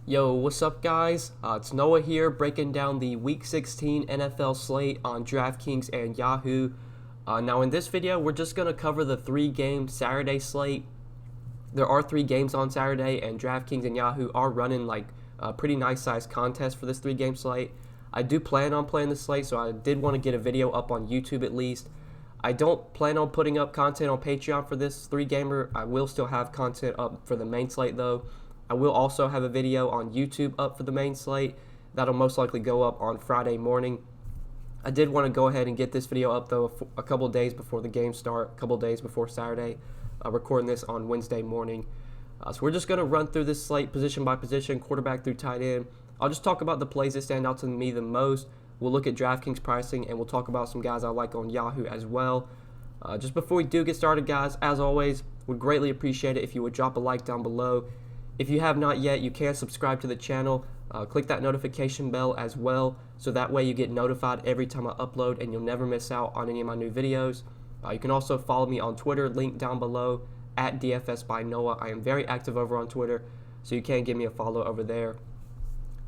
Yo, what's up, guys? It's Noah here, breaking down the Week 16 NFL slate on Draftkings and Yahoo. Now, in this video, we're just going to cover the three-game Saturday slate. There are three games on Saturday, and Draftkings and Yahoo are running like a pretty nice-sized contest for this three-game slate. I do plan on playing the slate, so I did want to get a video up on YouTube at least. I don't plan on putting up content on Patreon for this three-gamer. I will still have content up for the main slate, though. I will also have a video on YouTube up for the main slate. That'll most likely go up on Friday morning. I did want to go ahead and get this video up, though, a couple days before the game start, a couple days before Saturday. Recording this on Wednesday morning. So we're just going to run through this slate position by position, quarterback through tight end. I'll just talk about the plays that stand out to me the most. We'll look at DraftKings pricing, and we'll talk about some guys I like on Yahoo as well. Just before we do get started, guys, as always, would greatly appreciate it if you would drop a like down below. If you have not yet, you can subscribe to the channel. Click that notification bell as well, so that way you get notified every time I upload and you'll never miss out on any of my new videos. You can also follow me on Twitter, link down below, at DFS by Noah. I am very active over on Twitter, so you can give me a follow over there.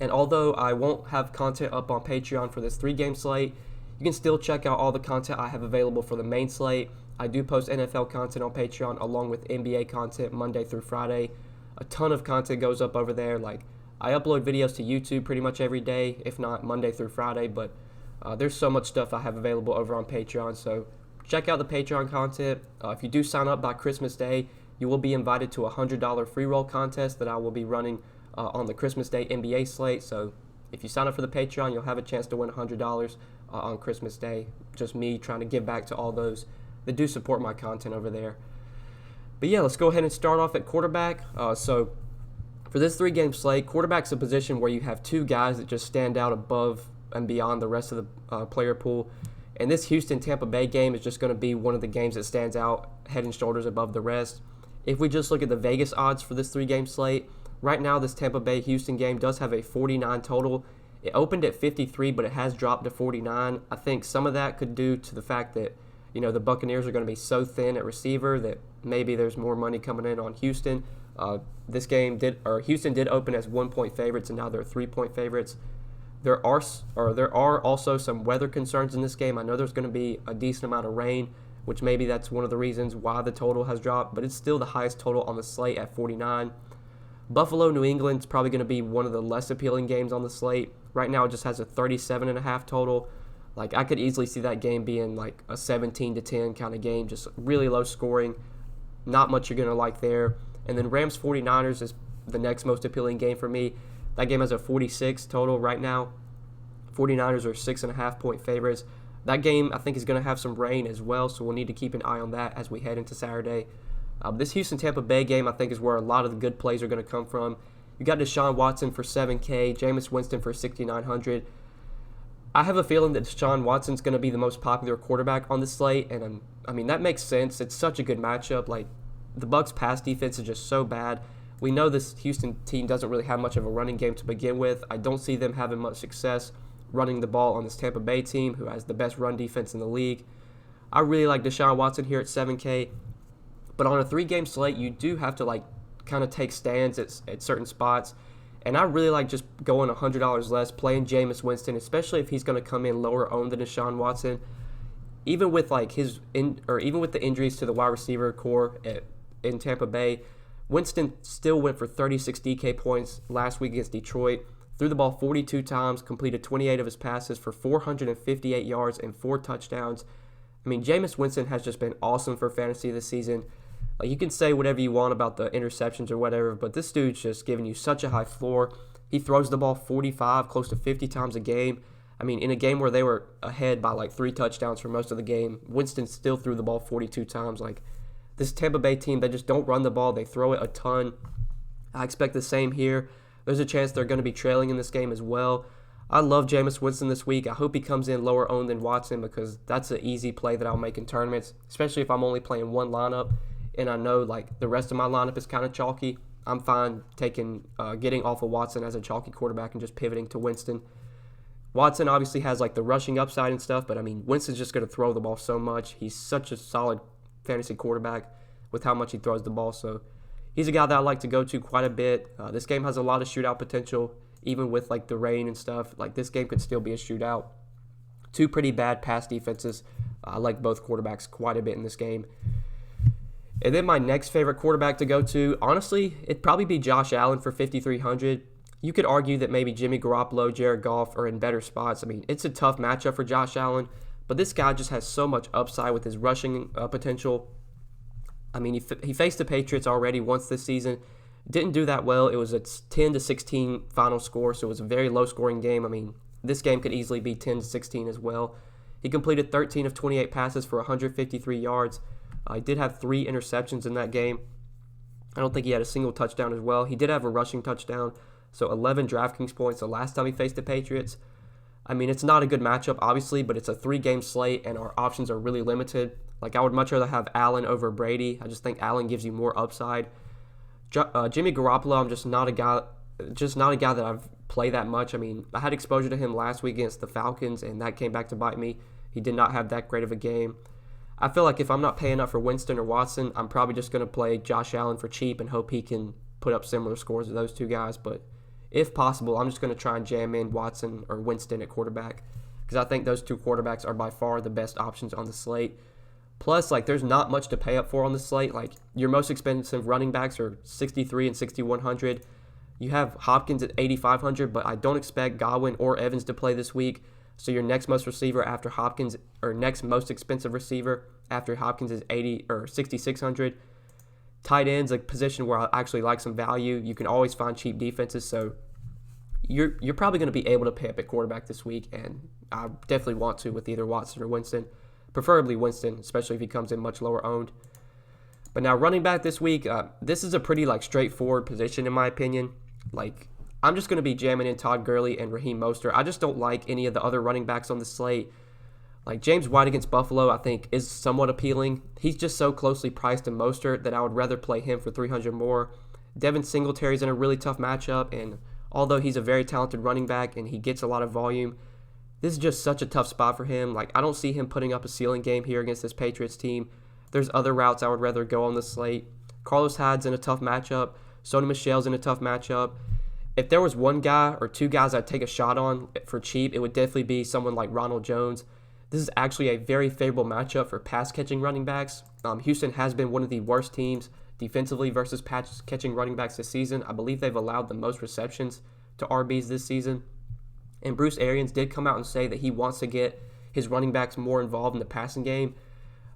And although I won't have content up on Patreon for this three-game slate, you can still check out all the content I have available for the main slate. I do post NFL content on Patreon along with NBA content Monday through Friday. A ton of content goes up over there. Like, I upload videos to YouTube pretty much every day, if not Monday through Friday, but there's so much stuff I have available over on Patreon, so check out the Patreon content. If you do sign up by Christmas Day, you will be invited to a $100 free roll contest that I will be running on the Christmas Day NBA slate. So if you sign up for the Patreon, you'll have a chance to win $100 on Christmas Day. Just me trying to give back to all those that do support my content over there. But yeah, let's go ahead and start off at quarterback. So for this three-game slate, quarterback's a position where you have two guys that just stand out above and beyond the rest of the player pool. And this Houston-Tampa Bay game is just going to be one of the games that stands out head and shoulders above the rest. If we just look at the Vegas odds for this three-game slate, right now this Tampa Bay-Houston game does have a 49 total. It opened at 53, but it has dropped to 49. I think some of that could due to the fact that, you know, the Buccaneers are going to be so thin at receiver that maybe there's more money coming in on Houston. Houston did open as 1-point favorites, and now they're 3-point favorites. There are also some weather concerns in this game. I know there's going to be a decent amount of rain, which maybe that's one of the reasons why the total has dropped, but it's still the highest total on the slate at 49. Buffalo, New England is probably going to be one of the less appealing games on the slate. Right now it just has a 37.5 total. Like, I could easily see that game being like a 17-10 kind of game, just really low scoring. Not much you're going to like there. And then Rams 49ers is the next most appealing game for me. That game has a 46 total right now. 49ers are 6.5-point favorites. That game, I think, is going to have some rain as well, so we'll need to keep an eye on that as we head into Saturday. This Houston-Tampa Bay game, I think, is where a lot of the good plays are going to come from. You got Deshaun Watson for $7K, Jameis Winston for $6,900. I have a feeling that Deshaun Watson's going to be the most popular quarterback on the slate, and I mean, that makes sense. It's such a good matchup. Like, the Bucs' pass defense is just so bad. We know this Houston team doesn't really have much of a running game to begin with. I don't see them having much success running the ball on this Tampa Bay team, who has the best run defense in the league. I really like Deshaun Watson here at $7K. But on a three-game slate, you do have to, like, kind of take stands at certain spots. And I really like just going $100 less, playing Jameis Winston, especially if he's going to come in lower owned than Deshaun Watson. Even with like even with the injuries to the wide receiver core in Tampa Bay, Winston still went for 36 DK points last week against Detroit. Threw the ball 42 times, completed 28 of his passes for 458 yards and 4 touchdowns. I mean, Jameis Winston has just been awesome for fantasy this season. Like, you can say whatever you want about the interceptions or whatever, but this dude's just giving you such a high floor. He throws the ball 45, close to 50 times a game. I mean, in a game where they were ahead by like 3 touchdowns for most of the game, Winston still threw the ball 42 times. Like, this Tampa Bay team, they just don't run the ball. They throw it a ton. I expect the same here. There's a chance they're going to be trailing in this game as well. I love Jameis Winston this week. I hope he comes in lower owned than Watson, because that's an easy play that I'll make in tournaments, especially if I'm only playing one lineup and I know like the rest of my lineup is kind of chalky. I'm fine getting off of Watson as a chalky quarterback and just pivoting to Winston. Watson obviously has like the rushing upside and stuff, but I mean, Winston's just going to throw the ball so much. He's such a solid fantasy quarterback with how much he throws the ball. So he's a guy that I like to go to quite a bit. This game has a lot of shootout potential, even with like the rain and stuff. Like this game could still be a shootout. Two pretty bad pass defenses. I like both quarterbacks quite a bit in this game. And then my next favorite quarterback to go to, honestly, it'd probably be Josh Allen for 5,300. You could argue that maybe Jimmy Garoppolo, Jared Goff are in better spots. I mean, it's a tough matchup for Josh Allen, but this guy just has so much upside with his rushing potential. I mean, he faced the Patriots already once this season. Didn't do that well. It was a 10-16 final score, so it was a very low-scoring game. I mean, this game could easily be 10-16 as well. He completed 13 of 28 passes for 153 yards. He did have 3 interceptions in that game. I don't think he had a single touchdown as well. He did have a rushing touchdown, so 11 Draftkings points the last time he faced the Patriots. I mean, it's not a good matchup, obviously, but it's a 3-game slate, and our options are really limited. Like, I would much rather have Allen over Brady. I just think Allen gives you more upside. Jimmy Garoppolo, I'm just not a guy that I've played that much. I mean, I had exposure to him last week against the Falcons, and that came back to bite me. He did not have that great of a game. I feel like if I'm not paying up for Winston or Watson, I'm probably just going to play Josh Allen for cheap and hope he can put up similar scores to those two guys. But if possible, I'm just going to try and jam in Watson or Winston at quarterback because I think those two quarterbacks are by far the best options on the slate. Plus, like, there's not much to pay up for on the slate. Like, your most expensive running backs are 63 and 6,100. You have Hopkins at 8,500, but I don't expect Godwin or Evans to play this week. So your next most receiver after Hopkins, or next most expensive receiver after Hopkins is 80 or 6,600. Tight ends, a position where I actually like some value. You can always find cheap defenses, so you're probably going to be able to pay up at quarterback this week, and I definitely want to with either Watson or Winston, preferably Winston, especially if he comes in much lower owned. But now running back this week, this is a pretty like straightforward position in my opinion. Like, I'm just going to be jamming in Todd Gurley and Raheem Mostert. I just don't like any of the other running backs on the slate. Like, James White against Buffalo, I think, is somewhat appealing. He's just so closely priced to Mostert that I would rather play him for 300 more. Devin Singletary's in a really tough matchup, and although he's a very talented running back and he gets a lot of volume, this is just such a tough spot for him. Like, I don't see him putting up a ceiling game here against this Patriots team. There's other routes I would rather go on the slate. Carlos Hyde's in a tough matchup. Sony Michel's in a tough matchup. If there was one guy or two guys I'd take a shot on for cheap, it would definitely be someone like Ronald Jones. This is actually a very favorable matchup for pass-catching running backs. Houston has been one of the worst teams defensively versus pass-catching running backs this season. I believe they've allowed the most receptions to RBs this season. And Bruce Arians did come out and say that he wants to get his running backs more involved in the passing game.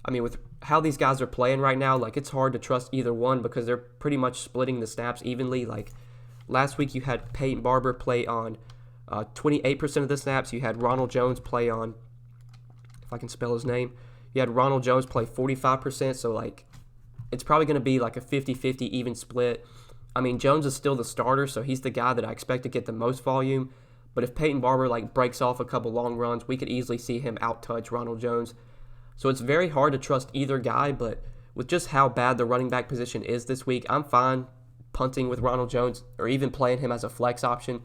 I mean, with how these guys are playing right now, like, it's hard to trust either one because they're pretty much splitting the snaps evenly. Like, last week you had Peyton Barber play on 28% of the snaps. You had Ronald Jones play on, if I can spell his name, you had Ronald Jones play 45%. So, like, it's probably going to be like a 50-50 even split. I mean, Jones is still the starter, so he's the guy that I expect to get the most volume. But if Peyton Barber, like, breaks off a couple long runs, we could easily see him out-touch Ronald Jones. So it's very hard to trust either guy, but with just how bad the running back position is this week, I'm fine punting with Ronald Jones or even playing him as a flex option.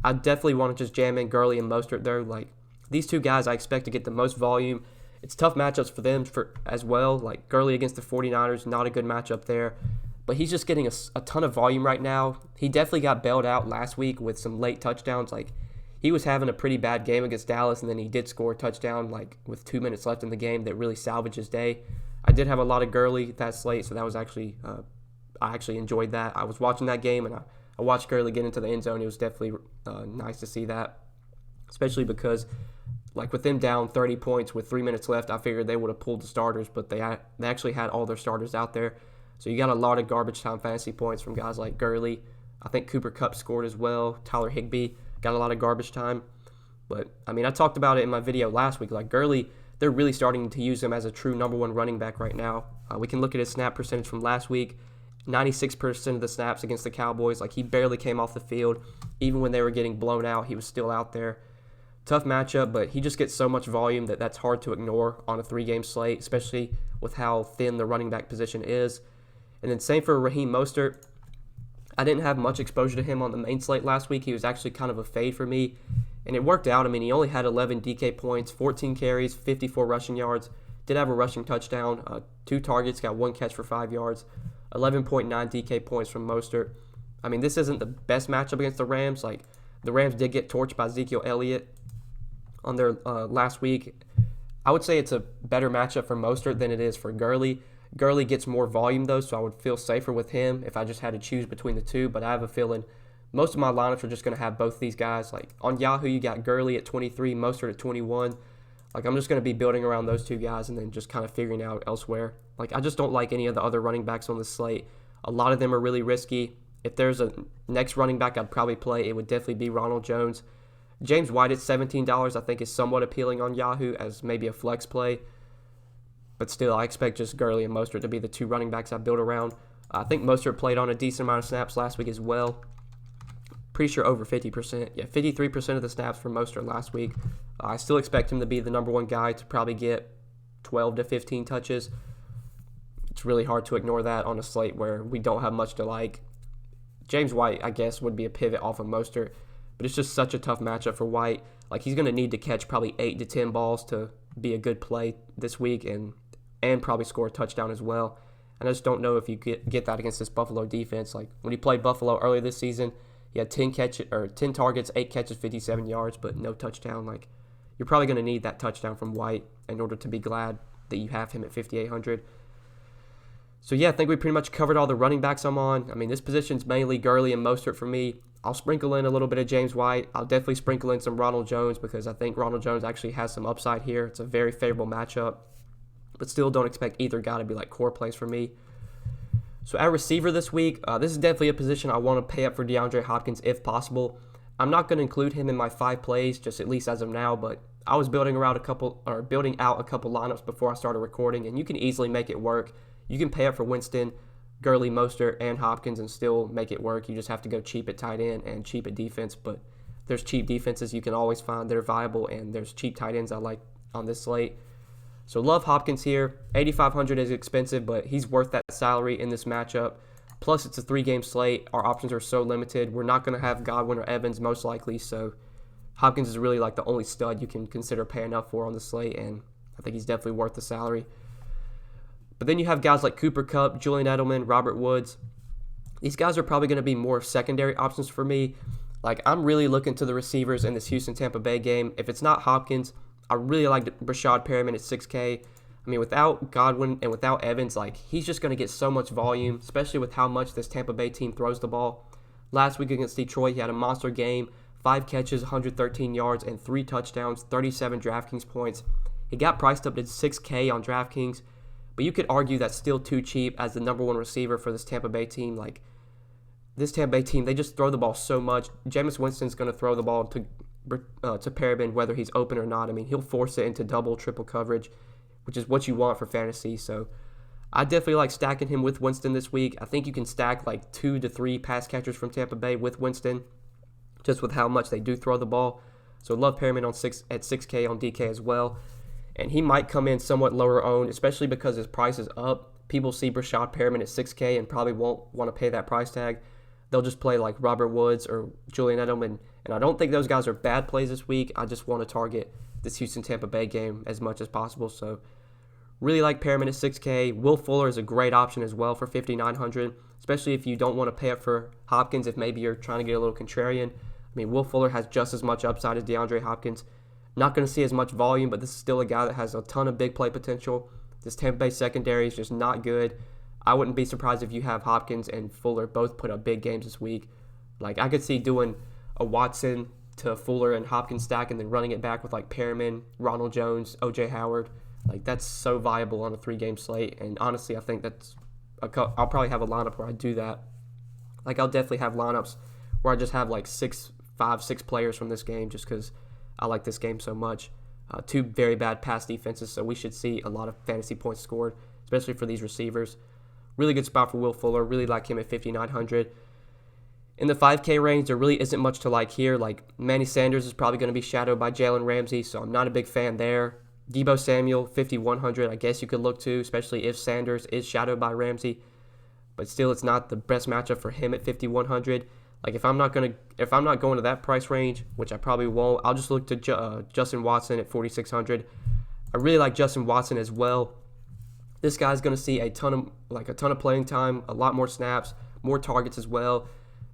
I definitely want to just jam in Gurley and Mostert there. Like, these two guys I expect to get the most volume. It's tough matchups for them as well. Like, Gurley against the 49ers, not a good matchup there. But he's just getting a ton of volume right now. He definitely got bailed out last week with some late touchdowns. Like, he was having a pretty bad game against Dallas, and then he did score a touchdown like with 2 minutes left in the game that really salvaged his day. I did have a lot of Gurley that slate, so that was actually I actually enjoyed that. I was watching that game, and I watched Gurley get into the end zone. It was definitely nice to see that, especially because, like, with them down 30 points with 3 minutes left, I figured they would have pulled the starters, but they actually had all their starters out there. So you got a lot of garbage time fantasy points from guys like Gurley. I think Cooper Kupp scored as well. Tyler Higbee got a lot of garbage time. But, I mean, I talked about it in my video last week. Like, Gurley, they're really starting to use him as a true number one running back right now. We can look at his snap percentage from last week. 96% of the snaps against the Cowboys. Like, he barely came off the field. Even when they were getting blown out, he was still out there. Tough matchup, but he just gets so much volume that's hard to ignore on a 3-game slate, especially with how thin the running back position is. And then same for Raheem Mostert. I didn't have much exposure to him on the main slate last week. He was actually kind of a fade for me, and it worked out. I mean, he only had 11 DK points, 14 carries, 54 rushing yards. Did have a rushing touchdown, 2 targets, got 1 catch for 5 yards. 11.9 DK points from Mostert. I mean, this isn't the best matchup against the Rams. Like, the Rams did get torched by Ezekiel Elliott on their last week. I would say it's a better matchup for Mostert than it is for Gurley. Gurley gets more volume, though, so I would feel safer with him if I just had to choose between the two. But I have a feeling most of my lineups are just going to have both these guys. Like, on Yahoo, you got Gurley at 23, Mostert at 21. Like, I'm just going to be building around those two guys and then just kind of figuring out elsewhere. Like, I just don't like any of the other running backs on the slate. A lot of them are really risky. If there's a next running back I'd probably play, it would definitely be Ronald Jones. James White at $17 I think is somewhat appealing on Yahoo as maybe a flex play. But still, I expect just Gurley and Mostert to be the two running backs I build around. I think Mostert played on a decent amount of snaps last week as well. Pretty sure over 50%. Yeah, 53% of the snaps for Mostert last week. I still expect him to be the number one guy to probably get 12 to 15 touches. It's really hard to ignore that on a slate where we don't have much to like. James White, I guess, would be a pivot off of Mostert, but it's just such a tough matchup for White. Like, he's going to need to catch probably 8 to 10 balls to be a good play this week and probably score a touchdown as well. And I just don't know if you get that against this Buffalo defense. Like, when he played Buffalo earlier this season, he had 10 targets, 8 catches, 57 yards, but no touchdown. Like, you're probably going to need that touchdown from White in order to be glad that you have him at 5,800. So, yeah, I think we pretty much covered all the running backs I'm on. I mean, this position's mainly Gurley and Mostert for me. I'll sprinkle in a little bit of James White. I'll definitely sprinkle in some Ronald Jones because I think Ronald Jones actually has some upside here. It's a very favorable matchup, but still don't expect either guy to be like core plays for me. So at receiver this week, this is definitely a position I want to pay up for DeAndre Hopkins if possible. I'm not going to include him in my 5 plays, just at least as of now, but I was building out a couple lineups before I started recording, and you can easily make it work. You can pay up for Winston, Gurley, Mostert, and Hopkins and still make it work. You just have to go cheap at tight end and cheap at defense, but there's cheap defenses you can always find that are viable, and there's cheap tight ends I like on this slate. So love Hopkins here. 8,500 is expensive, but he's worth that salary in this matchup. Plus, it's a 3-game slate. Our options are so limited. We're not going to have Godwin or Evans most likely, so Hopkins is really like the only stud you can consider paying up for on the slate, and I think he's definitely worth the salary. But then you have guys like Cooper Kupp, Julian Edelman, Robert Woods. These guys are probably going to be more secondary options for me. Like, I'm really looking to the receivers in this Houston-Tampa Bay game. If it's not Hopkins, I really like Rashad Perriman at 6K. I mean, without Godwin and without Evans, like, he's just going to get so much volume, especially with how much this Tampa Bay team throws the ball. Last week against Detroit, he had a monster game, 5 catches, 113 yards, and 3 touchdowns, 37 DraftKings points. He got priced up to 6K on DraftKings, but you could argue that's still too cheap as the number one receiver for this Tampa Bay team. Like, this Tampa Bay team, they just throw the ball so much. Jameis Winston's going to throw the ball to Perriman whether he's open or not. I mean, he'll force it into double, triple coverage, which is what you want for fantasy. So I definitely like stacking him with Winston this week. I think you can stack like 2 to 3 pass catchers from Tampa Bay with Winston, just with how much they do throw the ball. So love Perriman at 6K on DK as well. And he might come in somewhat lower owned, especially because his price is up. People see Rashad Perriman at 6K and probably won't want to pay that price tag. They'll just play like Robert Woods or Julian Edelman. And I don't think those guys are bad plays this week. I just want to target this Houston-Tampa Bay game as much as possible. So really like Perriman at 6K. Will Fuller is a great option as well for 5,900, especially if you don't want to pay up for Hopkins if maybe you're trying to get a little contrarian. I mean, Will Fuller has just as much upside as DeAndre Hopkins. Not going to see as much volume, but this is still a guy that has a ton of big play potential. This Tampa Bay secondary is just not good. I wouldn't be surprised if you have Hopkins and Fuller both put up big games this week. Like, I could see doing a Watson to Fuller and Hopkins stack and then running it back with like Perriman, Ronald Jones, O.J. Howard. Like, that's so viable on a 3-game slate. And honestly, I think I'll probably have a lineup where I do that. Like, I'll definitely have lineups where I just have like 5, 6 players from this game just because I like this game so much. 2 very bad pass defenses, so we should see a lot of fantasy points scored, especially for these receivers. Really good spot for Will Fuller. Really like him at 5,900. In the 5K range, there really isn't much to like here. Like, Manny Sanders is probably going to be shadowed by Jalen Ramsey, so I'm not a big fan there. Deebo Samuel, 5,100, I guess you could look to, especially if Sanders is shadowed by Ramsey. But still, it's not the best matchup for him at 5,100. Like, if I'm not going to that price range, which I probably won't, I'll just look to Justin Watson at 4,600. I really like Justin Watson as well. This guy's going to see a ton of playing time, a lot more snaps, more targets as well.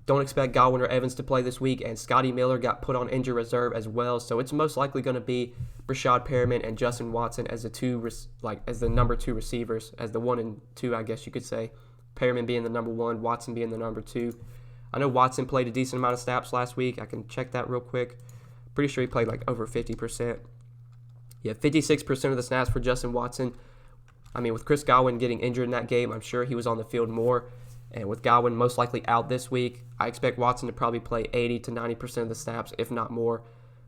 Don't expect Godwin or Evans to play this week, and Scotty Miller got put on injured reserve as well. So it's most likely going to be Rashad Perriman and Justin Watson as the number 2 receivers, as the 1 and 2, I guess you could say. Perriman being the number 1, Watson being the number 2. I know Watson played a decent amount of snaps last week. I can check that real quick. Pretty sure he played like over 50%. Yeah, 56% of the snaps for Justin Watson. I mean, with Chris Godwin getting injured in that game, I'm sure he was on the field more. And with Godwin most likely out this week, I expect Watson to probably play 80 to 90% of the snaps, if not more.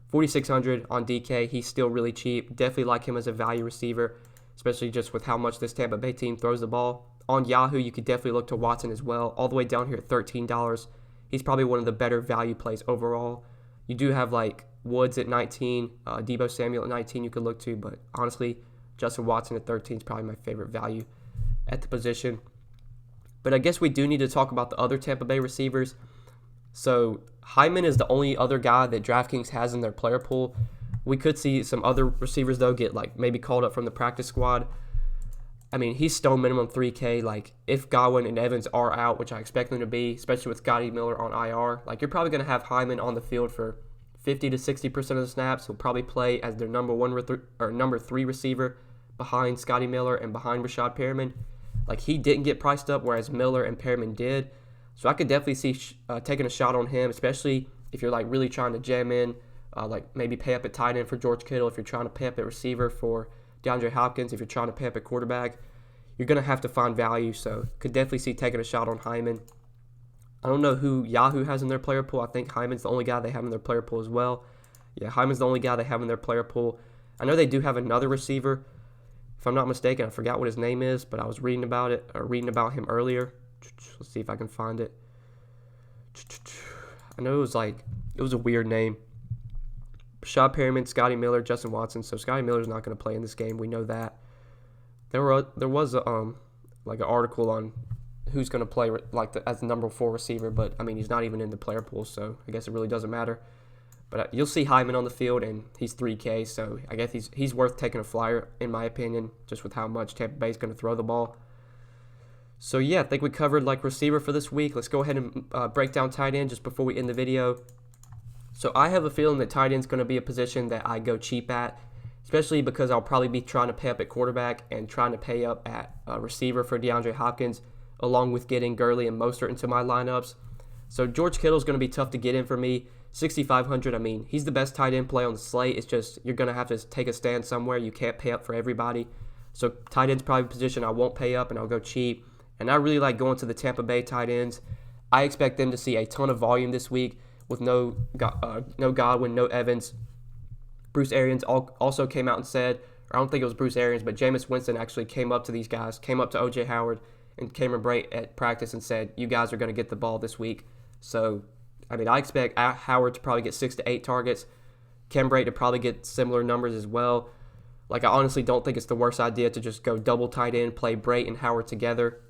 4,600 on DK. He's still really cheap. Definitely like him as a value receiver, especially just with how much this Tampa Bay team throws the ball. On Yahoo, you could definitely look to Watson as well, all the way down here at $13. He's probably one of the better value plays overall. You do have like Woods at 19, Deebo Samuel at 19 you could look to, but honestly, Justin Watson at 13 is probably my favorite value at the position. But I guess we do need to talk about the other Tampa Bay receivers. So Hyman is the only other guy that DraftKings has in their player pool. We could see some other receivers, though, get like maybe called up from the practice squad. I mean, he's still minimum 3K. Like, if Godwin and Evans are out, which I expect them to be, especially with Scotty Miller on IR, like, you're probably going to have Hyman on the field for 50 to 60% of the snaps. He'll probably play as their number 3 receiver behind Scotty Miller and behind Rashad Perriman. Like, he didn't get priced up, whereas Miller and Perriman did. So I could definitely see taking a shot on him, especially if you're, like, really trying to jam in, like, maybe pay up at tight end for George Kittle, if you're trying to pay up at receiver for DeAndre Hopkins, if you're trying to pay up at quarterback. You're going to have to find value, so could definitely see taking a shot on Hyman. I don't know who Yahoo has in their player pool. I think Hyman's the only guy they have in their player pool as well. Yeah, Hyman's the only guy they have in their player pool. I know they do have another receiver. If I'm not mistaken, I forgot what his name is, but I was reading about him earlier. Let's see if I can find it. I know it was a weird name. Rashad Perriman, Scotty Miller, Justin Watson. So Scotty Miller's not going to play in this game. We know that. There was an article on who's going to play as the number 4 receiver, but I mean he's not even in the player pool, so I guess it really doesn't matter. But you'll see Hyman on the field, and he's 3K, so I guess he's worth taking a flyer, in my opinion, just with how much Tampa Bay is going to throw the ball. So, yeah, I think we covered, receiver for this week. Let's go ahead and break down tight end just before we end the video. So, I have a feeling that tight end is going to be a position that I go cheap at, especially because I'll probably be trying to pay up at quarterback and trying to pay up at receiver for DeAndre Hopkins, along with getting Gurley and Mostert into my lineups. So, George Kittle is going to be tough to get in for me. 6,500, I mean, he's the best tight end play on the slate. It's just you're going to have to take a stand somewhere. You can't pay up for everybody. So tight end's probably a position I won't pay up, and I'll go cheap. And I really like going to the Tampa Bay tight ends. I expect them to see a ton of volume this week with no Godwin, no Evans. Bruce Arians also came out and said, or I don't think it was Bruce Arians, but Jameis Winston actually came up to these guys, came up to O.J. Howard and Cameron Brate at practice and said, you guys are going to get the ball this week. So I mean, I expect Howard to probably get 6 to 8 targets. Cam Brate to probably get similar numbers as well. I honestly don't think it's the worst idea to just go double tight end, play Brate and Howard together.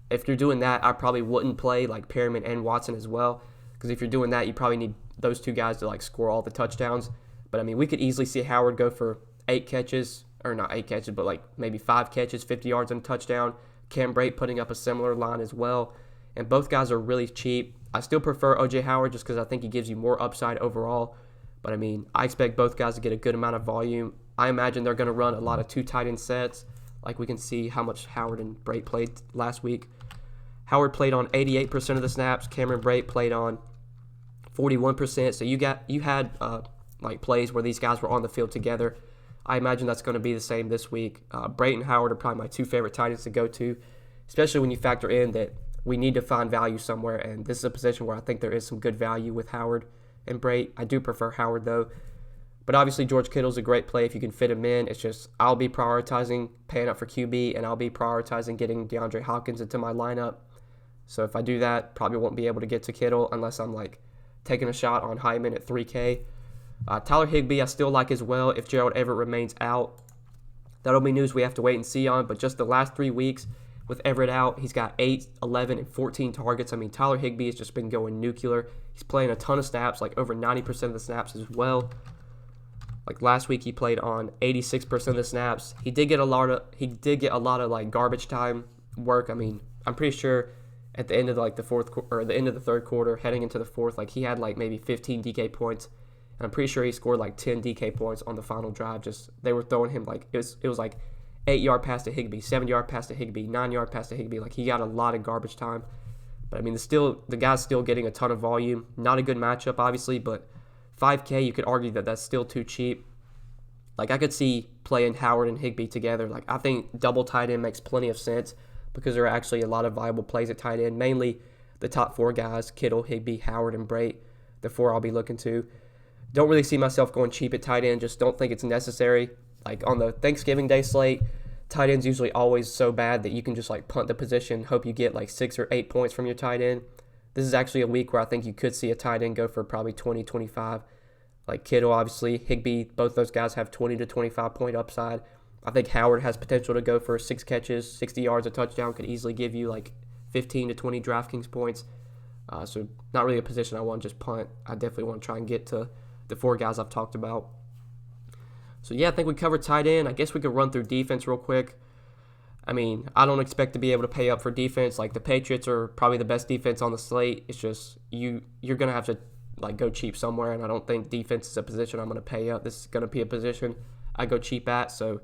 If you're doing that, I probably wouldn't play Perriman and Watson as well, because if you're doing that, you probably need those two guys to score all the touchdowns. But I mean, we could easily see Howard go for 8 catches, or not 8 catches, but maybe 5 catches, 50 yards and a touchdown. Cam Brate putting up a similar line as well. And both guys are really cheap. I still prefer O.J. Howard just because I think he gives you more upside overall. But, I mean, I expect both guys to get a good amount of volume. I imagine they're going to run a lot of 2 tight end sets. We can see how much Howard and Brate played last week. Howard played on 88% of the snaps. Cameron Brate played on 41%. So you had plays where these guys were on the field together. I imagine that's going to be the same this week. Brate and Howard are probably my 2 favorite tight ends to go to, especially when you factor in that we need to find value somewhere, and this is a position where I think there is some good value with Howard and Brate. I do prefer Howard, though. But obviously, George Kittle's a great play if you can fit him in. It's just I'll be prioritizing paying up for QB, and I'll be prioritizing getting DeAndre Hopkins into my lineup. So if I do that, probably won't be able to get to Kittle unless I'm taking a shot on Hyman at 3K. Tyler Higbee I still like as well if Gerald Everett remains out. That'll be news we have to wait and see on, but just the last 3 weeks, with Everett out, he's got 8, 11, and 14 targets. I mean, Tyler Higbee has just been going nuclear. He's playing a ton of snaps, over 90% of the snaps as well. Like last week, he played on 86% of the snaps. He did get a lot of like garbage time work. I mean, I'm pretty sure at the end of like the the end of the third quarter, heading into the fourth, like he had like maybe 15 DK points, and I'm pretty sure he scored like 10 DK points on the final drive. Just they were throwing him like it was like 8-yard pass to Higbee, 7-yard pass to Higbee, 9-yard pass to Higbee. Like he got a lot of garbage time. But I mean, the guy's still getting a ton of volume. Not a good matchup, obviously, but $5K, you could argue that that's still too cheap. Like, I could see playing Howard and Higbee together. Like, I think double tight end makes plenty of sense because there are actually a lot of viable plays at tight end, mainly the top 4 guys, Kittle, Higbee, Howard, and Brate, the 4 I'll be looking to. Don't really see myself going cheap at tight end. Just don't think it's necessary. Like, on the Thanksgiving Day slate, tight end's usually always so bad that you can just, like, punt the position, hope you get, like, 6 or 8 points from your tight end. This is actually a week where I think you could see a tight end go for probably 20, 25. Like Kittle, obviously, Higbee, both those guys have 20 to 25 point upside. I think Howard has potential to go for 6 catches, 60 yards, a touchdown, could easily give you like 15 to 20 Draftkings points. So not really a position I want to just punt. I definitely want to try and get to the 4 guys I've talked about. So yeah, I think we covered tight end. I guess we could run through defense real quick. I mean, I don't expect to be able to pay up for defense. Like the Patriots are probably the best defense on the slate. It's just you're going to have to like go cheap somewhere, and I don't think defense is a position I'm going to pay up. This is going to be a position I go cheap at. So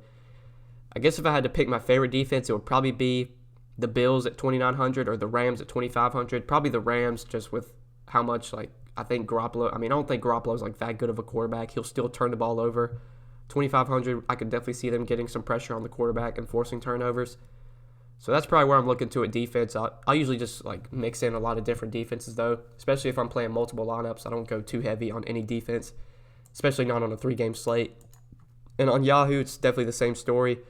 I guess if I had to pick my favorite defense, it would probably be the Bills at 2,900 or the Rams at 2,500. Probably the Rams, just with how much like I think Garoppolo. I mean, I don't think Garoppolo's like that good of a quarterback. He'll still turn the ball over. 2,500, I could definitely see them getting some pressure on the quarterback and forcing turnovers. So that's probably where I'm looking to at defense. I usually just like mix in a lot of different defenses though, especially if I'm playing multiple lineups. I don't go too heavy on any defense, especially not on a 3-game slate. And on Yahoo, it's definitely the same story.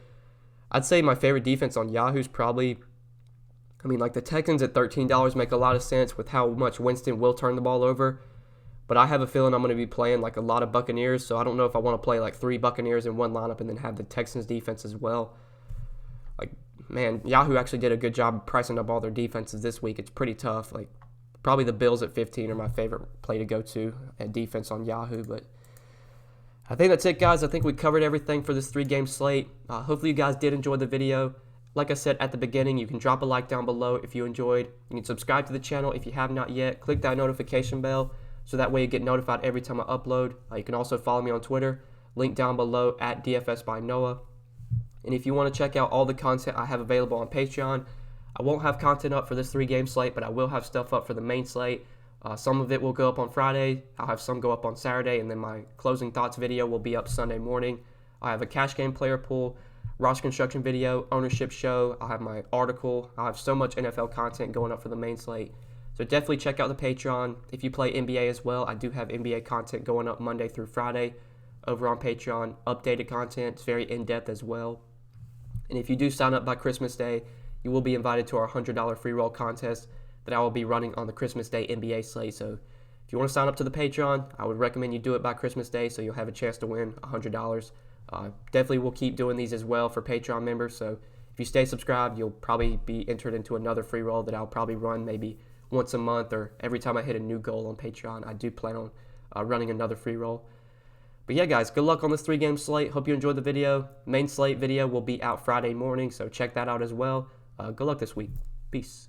I'd say my favorite defense on Yahoo is probably, I mean, like the Texans at $13 make a lot of sense with how much Winston will turn the ball over. But I have a feeling I'm going to be playing like a lot of Buccaneers, so I don't know if I want to play like 3 Buccaneers in one lineup and then have the Texans defense as well. Like, man, Yahoo actually did a good job pricing up all their defenses this week. It's pretty tough. Like, probably the Bills at 15 are my favorite play to go to at defense on Yahoo. But I think that's it, guys. I think we covered everything for this 3-game slate. Hopefully you guys did enjoy the video. Like I said at the beginning, you can drop a like down below if you enjoyed. You can subscribe to the channel if you have not yet. Click that notification bell so that way you get notified every time I upload. You can also follow me on Twitter. Link down below at DFS by Noah. And if you want to check out all the content I have available on Patreon, I won't have content up for this 3-game slate, but I will have stuff up for the main slate. Some of it will go up on Friday. I'll have some go up on Saturday, and then my closing thoughts video will be up Sunday morning. I have a cash game player pool, roster construction video, ownership show. I'll have my article. I'll have so much NFL content going up for the main slate. So definitely check out the Patreon. If you play NBA as well, I do have NBA content going up Monday through Friday over on Patreon. Updated content. It's very in-depth as well. And if you do sign up by Christmas Day, you will be invited to our $100 free roll contest that I will be running on the Christmas Day NBA slate. So if you want to sign up to the Patreon, I would recommend you do it by Christmas Day so you'll have a chance to win $100. Definitely will keep doing these as well for Patreon members. So if you stay subscribed, you'll probably be entered into another free roll that I'll probably run maybe once a month or every time I hit a new goal on Patreon. I do plan on running another free roll. But yeah, guys, good luck on this 3-game slate. Hope you enjoyed the video. Main slate video will be out Friday morning, so check that out as well. Good luck this week. Peace.